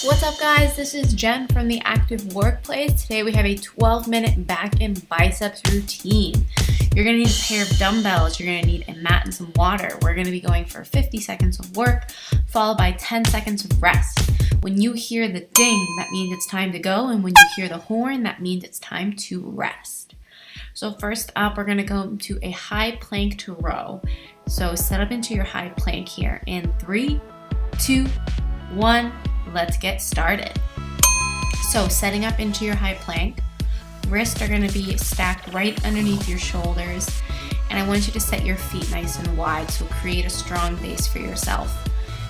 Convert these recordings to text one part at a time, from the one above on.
What's up guys, this is Jen from the Active Workplace. Today we have a 12-minute back and biceps routine. You're going to need a pair of dumbbells, you're going to need a mat and some water. We're going to be going for 50 seconds of work, followed by 10 seconds of rest. When you hear the ding, that means it's time to go, and when you hear the horn, that means it's time to rest. So first up, we're going to go to a high plank to row. So set up into your high plank here in 3, 2, 1, let's get started. So setting up into your high plank, wrists are going to be stacked right underneath your shoulders, and I want you to set your feet nice and wide so create a strong base for yourself.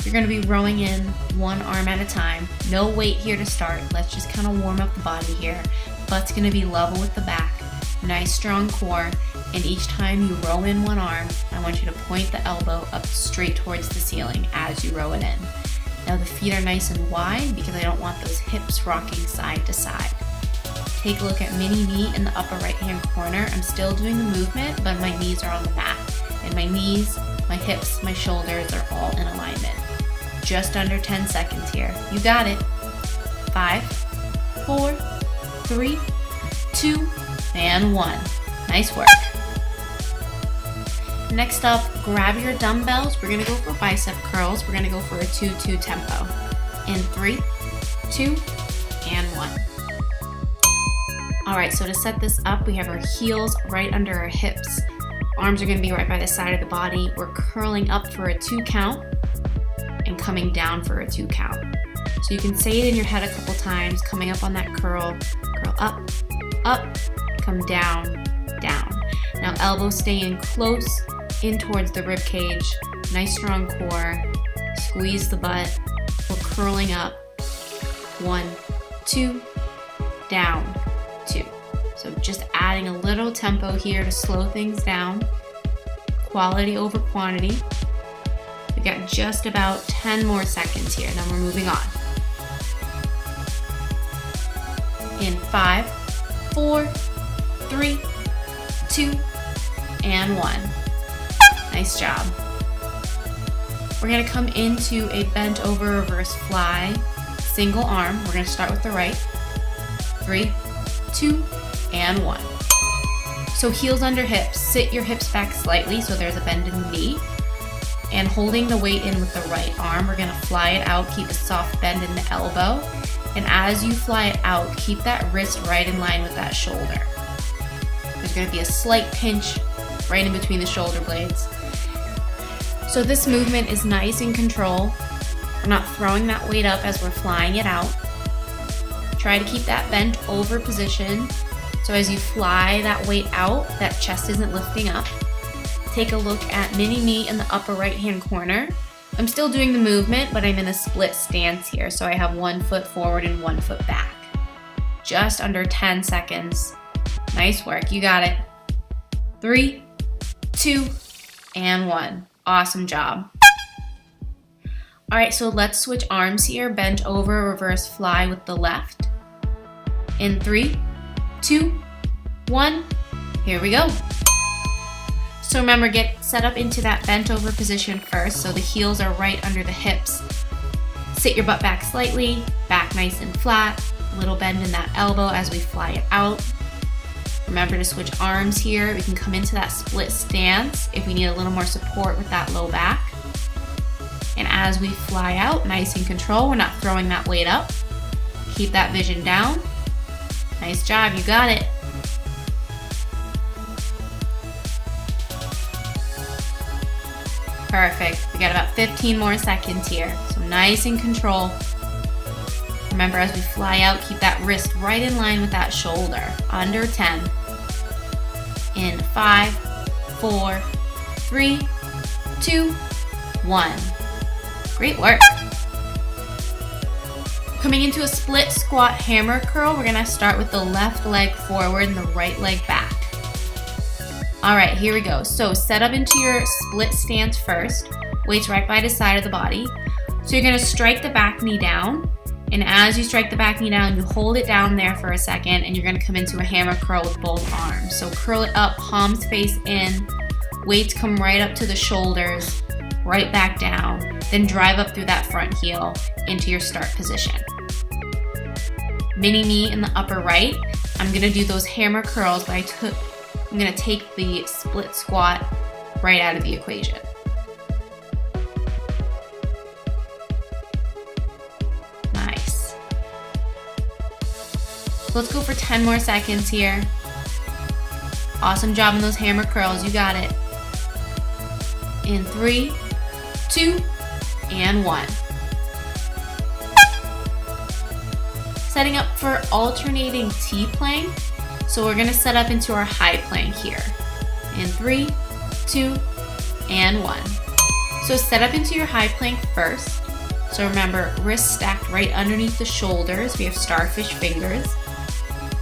You're going to be rowing in one arm at a time. No weight here to start. Let's just kind of warm up the body here. Butt's going to be level with the back. Nice strong core, and each time you row in one arm, I want you to point the elbow up straight towards the ceiling as you row it in. Now the feet are nice and wide because I don't want those hips rocking side to side. Take a look at mini knee in the upper right hand corner. I'm still doing the movement, but my knees are on the mat. And my knees, my hips, my shoulders are all in alignment. Just under 10 seconds here. You got it. 5, 4, 3, 2, and 1. Nice work. Next up, grab your dumbbells. We're going to go for bicep curls. We're going to go for a 2-2 tempo. In 3, 2, and 1. Alright, so to set this up, we have our heels right under our hips. Arms are going to be right by the side of the body. We're curling up for a 2 count and coming down for a 2 count. So you can say it in your head a couple times, coming up on that curl. Curl up, up, come down, down. Now elbows stay in close in towards the rib cage. Nice strong core. Squeeze the butt. We're curling up. 1, 2, down, 2. So just adding a little tempo here to slow things down. Quality over quantity. We've got just about 10 more seconds here, then we're moving on. In 5, 4, 3, 2, and 1. Nice job. We're going to come into a bent over reverse fly, single arm. We're going to start with the right. 3, 2, and 1. So heels under hips. Sit your hips back slightly so there's a bend in the knee. And holding the weight in with the right arm, we're going to fly it out, keep a soft bend in the elbow. And as you fly it out, keep that wrist right in line with that shoulder. There's going to be a slight pinch right in between the shoulder blades. So this movement is nice and controlled. We're not throwing that weight up as we're flying it out. Try to keep that bent over position. So as you fly that weight out, that chest isn't lifting up. Take a look at mini knee in the upper right hand corner. I'm still doing the movement, but I'm in a split stance here. So I have 1 foot forward and 1 foot back. Just under 10 seconds. Nice work, you got it. 3, 2, and 1. Awesome job. Alright, so let's switch arms here. Bent over, reverse fly with the left. In 3, 2, 1. Here we go. So remember, get set up into that bent over position first, so the heels are right under the hips. Sit your butt back slightly, back nice and flat. Little bend in that elbow as we fly it out. Remember to switch arms here. We can come into that split stance if we need a little more support with that low back. And as we fly out, nice and control, we're not throwing that weight up. Keep that vision down. Nice job, you got it. Perfect. We got about 15 more seconds here. So nice and control. Remember, as we fly out, keep that wrist right in line with that shoulder. Under 10. In 5, 4, 3, 2, 1. Great work. Coming into a split squat hammer curl, we're going to start with the left leg forward and the right leg back. Alright, here we go. So set up into your split stance first. Weights right by the side of the body. So you're going to strike the back knee down. And as you strike the back knee down, you hold it down there for a second, and you're going to come into a hammer curl with both arms. So curl it up, palms face in, weights come right up to the shoulders. right back down, then drive up through that front heel into your start position. Mini me in the upper right, I'm gonna do those hammer curls, but I'm gonna take the split squat right out of the equation. Nice. So let's go for 10 more seconds here. Awesome job on those hammer curls, you got it. In 3, 2, and 1. Setting up for alternating T-plank. So we're gonna set up into our high plank here. In 3, 2, and 1. So set up into your high plank first. So remember, wrists stacked right underneath the shoulders. We have starfish fingers.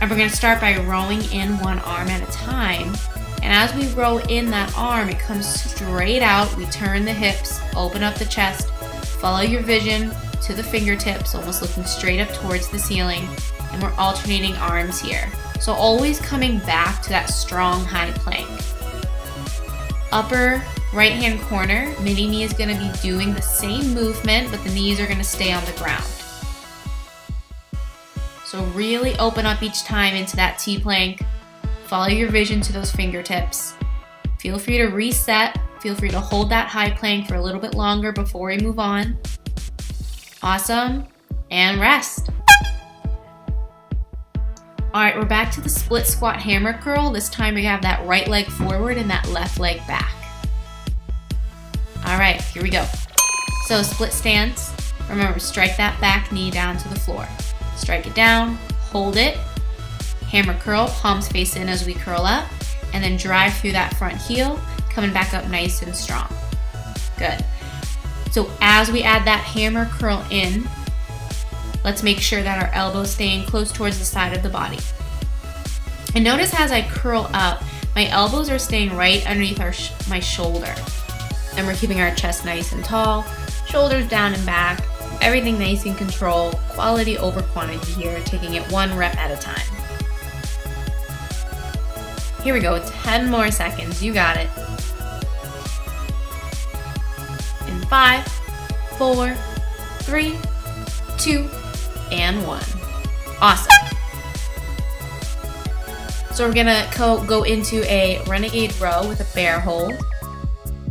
And we're gonna start by rowing in one arm at a time. And as we row in that arm, it comes straight out. We turn the hips, open up the chest, follow your vision to the fingertips, almost looking straight up towards the ceiling. And we're alternating arms here. So always coming back to that strong high plank. Upper right hand corner, mini me is gonna be doing the same movement, but the knees are gonna stay on the ground. So really open up each time into that T-plank. Follow your vision to those fingertips. Feel free to reset. Feel free to hold that high plank for a little bit longer before we move on. Awesome. And rest. All right, we're back to the split squat hammer curl. This time we have that right leg forward and that left leg back. All right, here we go. So split stance. Remember, strike that back knee down to the floor. Strike it down, hold it, hammer curl, palms face in as we curl up, and then drive through that front heel, coming back up nice and strong. Good. So as we add that hammer curl in, let's make sure that our elbows staying close towards the side of the body. And notice as I curl up, my elbows are staying right underneath my shoulder. And we're keeping our chest nice and tall, shoulders down and back, everything nice in control, quality over quantity here, taking it 1 rep at a time. Here we go, 10 more seconds, you got it. In 5, 4, 3, 2, and 1. Awesome. So we're gonna go into a renegade row with a bear hold.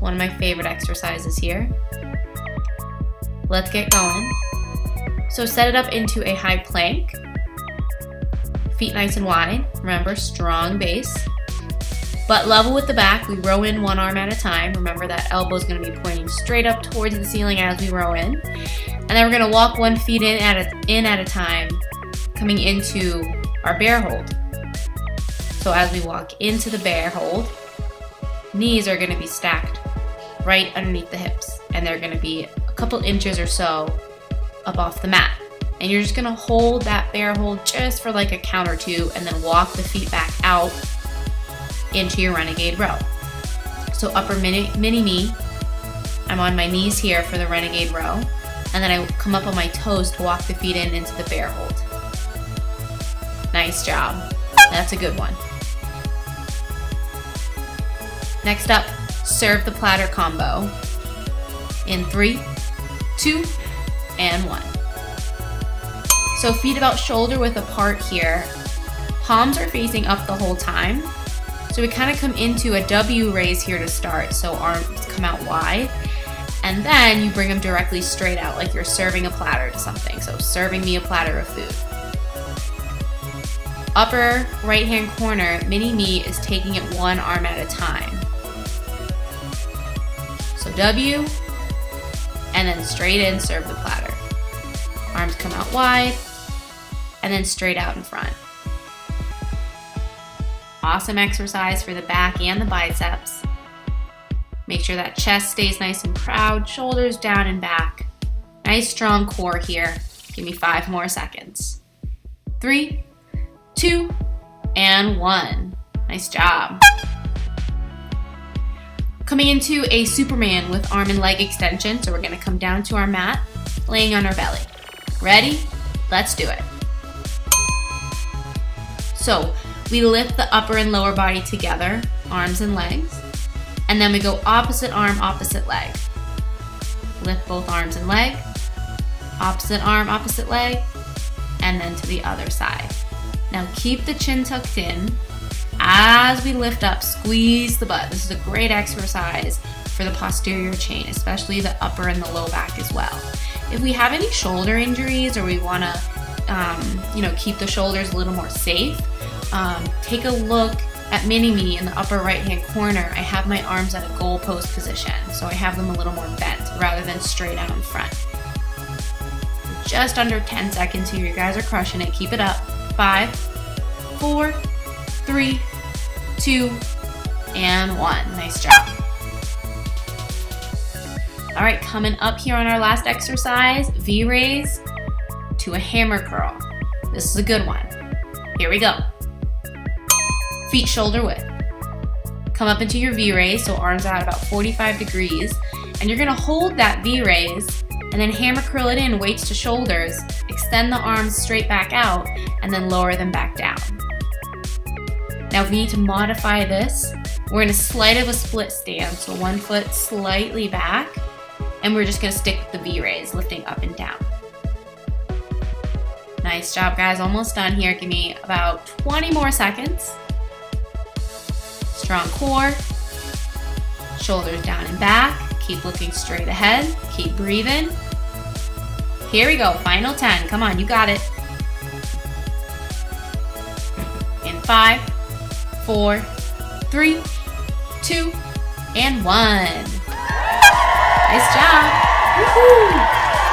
One of my favorite exercises here. Let's get going. So set it up into a high plank. Feet nice and wide. Remember, strong base. Butt level with the back. We row in one arm at a time. Remember that elbow is going to be pointing straight up towards the ceiling as we row in. And then we're going to walk one foot in at a time, coming into our bear hold. So as we walk into the bear hold, knees are going to be stacked right underneath the hips. And they're going to be a couple inches or so up off the mat. And you're just gonna hold that bear hold just for like a count or two and then walk the feet back out into your renegade row. So upper mini me, I'm on my knees here for the renegade row. And then I come up on my toes to walk the feet in into the bear hold. Nice job. That's a good one. Next up, serve the platter combo. In 3, 2, and 1. So feet about shoulder width apart here. Palms are facing up the whole time. So we kind of come into a W raise here to start. So arms come out wide. And then you bring them directly straight out like you're serving a platter to something. So serving me a platter of food. Upper right hand corner, mini me is taking it one arm at a time. So W, and then straight in, serve the platter. Arms come out wide, and then straight out in front. Awesome exercise for the back and the biceps. Make sure that chest stays nice and proud, shoulders down and back. Nice strong core here. Give me 5 more seconds. 3, 2, and 1. Nice job. Coming into a Superman with arm and leg extension. So we're gonna come down to our mat, laying on our belly. Ready? Let's do it. So we lift the upper and lower body together, arms and legs, and then we go opposite arm, opposite leg. Lift both arms and leg. Opposite arm, opposite leg. And then to the other side. Now keep the chin tucked in. As we lift up, squeeze the butt. This is a great exercise for the posterior chain, especially the upper and the low back as well. If we have any shoulder injuries or we want to keep the shoulders a little more safe, take a look at mini-me in the upper right-hand corner. I have my arms at a goal post position, so I have them a little more bent rather than straight out in front. Just under 10 seconds here. You guys are crushing it. Keep it up. 5, 4, 3, 2, and 1. Nice job. All right, coming up here on our last exercise, V-raise to a hammer curl. This is a good one. Here we go. Feet shoulder width. Come up into your V-raise, so arms out about 45 degrees, and you're gonna hold that V-raise and then hammer curl it in, weights to shoulders, extend the arms straight back out, and then lower them back down. Now if we need to modify this, we're in a slight of a split stance, so one foot slightly back, and we're just gonna stick with the V-raise, lifting up and down. Nice job, guys, almost done here. Give me about 20 more seconds. Strong core, shoulders down and back, keep looking straight ahead, keep breathing. Here we go, final 10, come on, you got it. In 5, 4, 3, 2, and 1. Nice job. Woo-hoo.